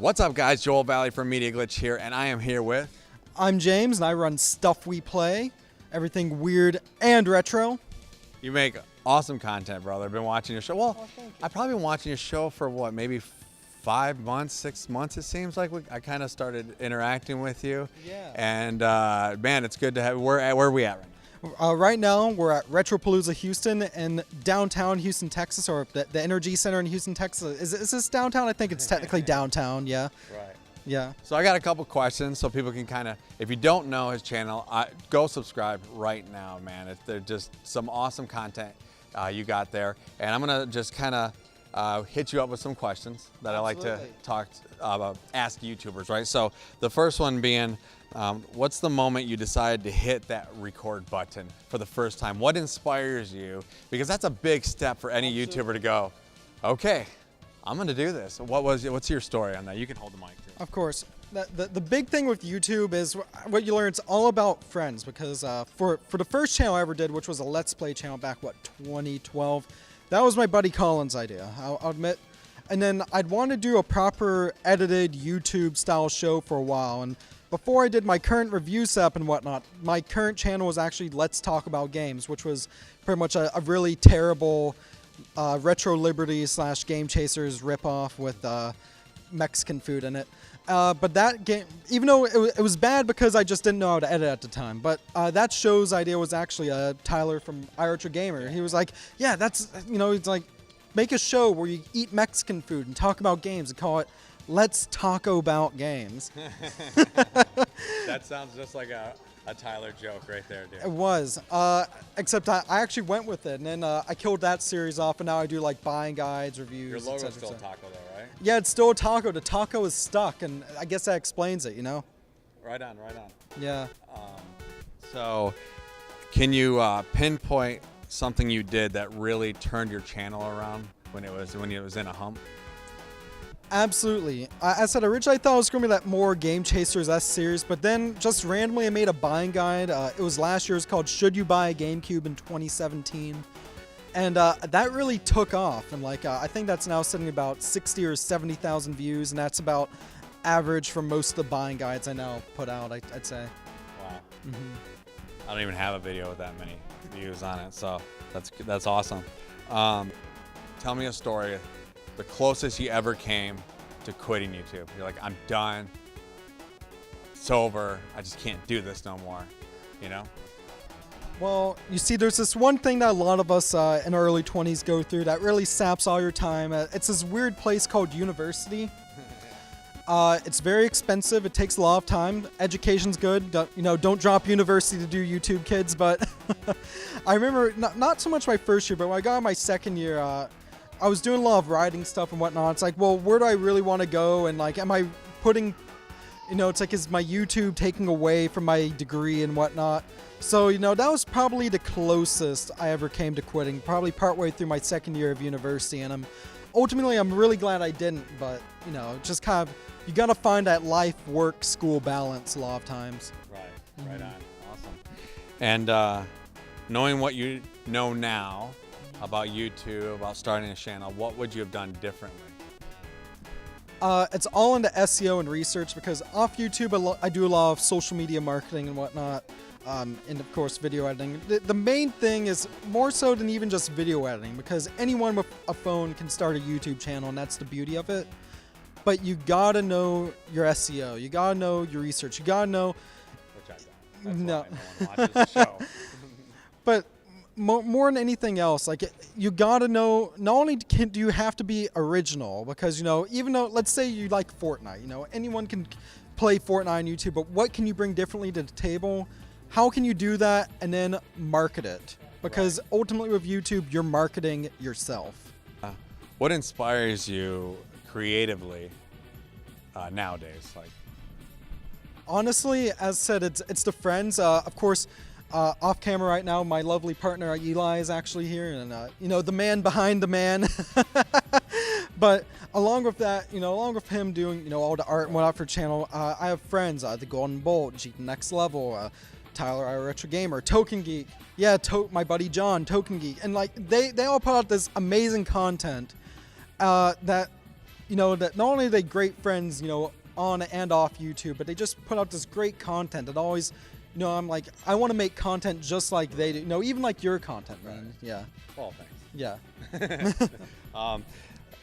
What's up, guys? Joel Valley from Media Glitch here, and I am here with... I'm James, and I run Stuff We Play, everything weird and retro. You make awesome content, brother. I've been watching your show. Well, thank you. I've probably been watching your show for, what, maybe 5 months, 6 months, it seems like. I kind of started interacting with you. Yeah. And, man, it's good to have... Where are we at right now? Right now, we're at Retropalooza Houston in downtown Houston, Texas, or the Energy Center in Houston, Texas. Is this downtown? I think it's technically downtown, yeah. Right. Yeah. So I got a couple questions so people can kind of, if you don't know his channel, go subscribe right now, man. There's just some awesome content you got there. And I'm going to just kind of hit you up with some questions that I like to ask YouTubers, right? So the first one being, what's the moment you decided to hit that record button for the first time? What inspires you? Because that's a big step for any YouTuber to go, okay, I'm going to do this. What's your story on that? You can hold the mic too. Of course. The big thing with YouTube is what you learn. It's all about friends, because for the first channel I ever did, which was a Let's Play channel back, 2012, that was my buddy Colin's idea, I'll admit. And then I'd want to do a proper edited YouTube style show for a while. And before I did my current review setup and whatnot, my current channel was actually Let's Talk About Games, which was pretty much a really terrible Retro Liberty / Game Chasers ripoff with Mexican food in it. But that game, even though it was bad because I just didn't know how to edit at the time, but that show's idea was actually Tyler from iRetroGamer. He was like, yeah, that's, he's like, make a show where you eat Mexican food and talk about games and call it Let's Taco About Games. That sounds just like a Tyler joke right there, dude. It was, except I actually went with it, and then I killed that series off, and now I do like buying guides, reviews, Your logo's etc. still taco though, right? Yeah, it's still a taco. The taco is stuck, and I guess that explains it, Right on, right on. Yeah. So, can you pinpoint something you did that really turned your channel around when it was in a hump? Absolutely. I said originally I thought it was going to be that more Game Chasers S series, but then just randomly I made a buying guide. It was last year. It's called Should You Buy a GameCube in 2017? And that really took off. And I think that's now sitting about 60 or 70,000 views, and that's about average for most of the buying guides I now put out, I'd say. Wow. I don't even have a video with that many views on it, so that's awesome. Tell me a story, the closest you ever came to quitting YouTube. You're like, I'm done, it's over, I just can't do this no more, Well, you see, there's this one thing that a lot of us in our early 20s go through that really saps all your time. It's this weird place called university. It's very expensive. It takes a lot of time. Education's good. Don't drop university to do YouTube, kids. But I remember not so much my first year, but when I got my second year, I was doing a lot of writing stuff and whatnot. It's like, well, where do I really want to go? And am I putting, it's like, is my YouTube taking away from my degree and whatnot? So, that was probably the closest I ever came to quitting, probably partway through my second year of university. And I'm really glad I didn't, but, just kind of, you got to find that life, work, school balance a lot of times. Right, right on, awesome. And knowing what you know now about YouTube, about starting a channel, what would you have done differently? It's all into SEO and research, because off YouTube I do a lot of social media marketing and whatnot, and of course video editing. The main thing is more so than even just video editing, because anyone with a phone can start a YouTube channel, and that's the beauty of it. But you gotta know your SEO, you gotta know your research, you gotta know. Which I don't. No one watches the show. But more than anything else, you gotta know, not only do you have to be original, because even though, let's say you like Fortnite, anyone can play Fortnite on YouTube, but what can you bring differently to the table? How can you do that and then market it? Because ultimately with YouTube, you're marketing yourself. What inspires you creatively nowadays? Honestly, as I said, it's the friends. Of course, off camera right now, my lovely partner Eli is actually here, and the man behind the man. But along with that, along with him doing all the art and whatnot for channel, I have friends, the Golden Bolt, Jeet Next Level, Tyler iRetroGamer, Token Geek, my buddy John, Token Geek, and they all put out this amazing content that that not only are they great friends, on and off YouTube, but they just put out this great content. It always, I'm like, I want to make content just like they do. Even like your content, man. Yeah. Well, thanks. Yeah.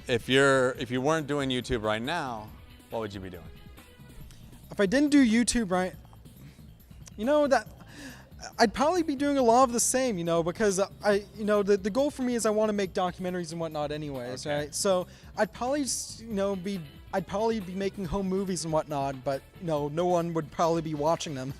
If you weren't doing YouTube right now, what would you be doing? If I didn't do YouTube right, that I'd probably be doing a lot of the same, because the goal for me is I want to make documentaries and whatnot anyways, Okay. right? So I'd probably, I'd probably be making home movies and whatnot, but no one would probably be watching them.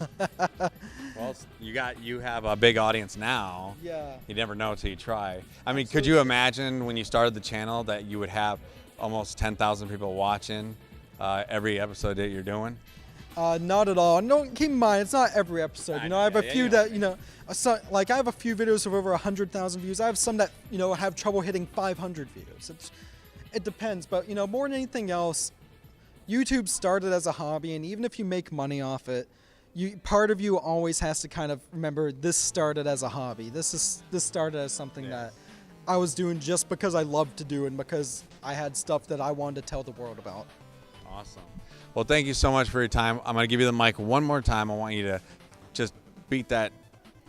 Well, you have a big audience now. Yeah. You never know until you try. I mean, could you imagine when you started the channel that you would have almost 10,000 people watching every episode that you're doing? Not at all. And don't keep in mind, it's not every episode. I have a few that, like I have a few videos of over 100,000 views. I have some that, have trouble hitting 500 views. It depends, but more than anything else, YouTube started as a hobby, and even if you make money off it, part of you always has to kind of remember this started as a hobby. This started as something that I was doing just because I loved to do and because I had stuff that I wanted to tell the world about. Awesome. Well, thank you so much for your time. I'm going to give you the mic one more time. I want you to just beat that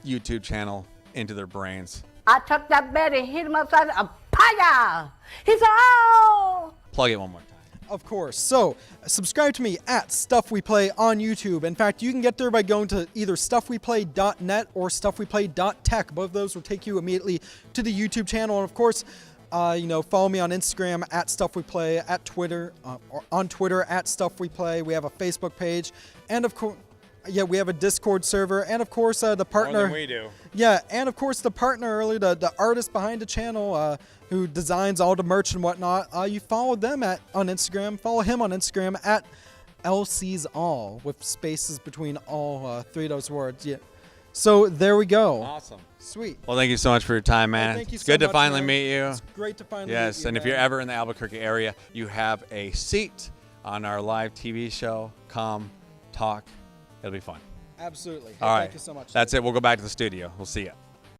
YouTube channel into their brains. I took that bed and hit him upside a paya. He said, oh! Plug it one more time. Of course. So, subscribe to me at Stuff We Play on YouTube. In fact, you can get there by going to either stuffweplay.net or stuffweplay.tech. Both of those will take you immediately to the YouTube channel. And of course, follow me on Instagram at Stuff We Play, at Twitter, or on Twitter at Stuff We Play. We have a Facebook page, and of course, we have a Discord server, and of course the partner. More than we do. Yeah, and of course the partner earlier, the artist behind the channel, who designs all the merch and whatnot. You follow them on Instagram. Follow him on Instagram at LC's All with spaces between all three of those words. Yeah. So there we go. Awesome. Sweet. Well, thank you so much for your time, man. Thank you It's so good to much, finally man. meet you. It's great to finally meet you. Yes, and if man. you're ever in the Albuquerque area, you have a seat on our live TV show. Come, talk. It'll be fun. Absolutely. Hey, All right. Thank you so much. That's it. We'll go back to the studio. We'll see you.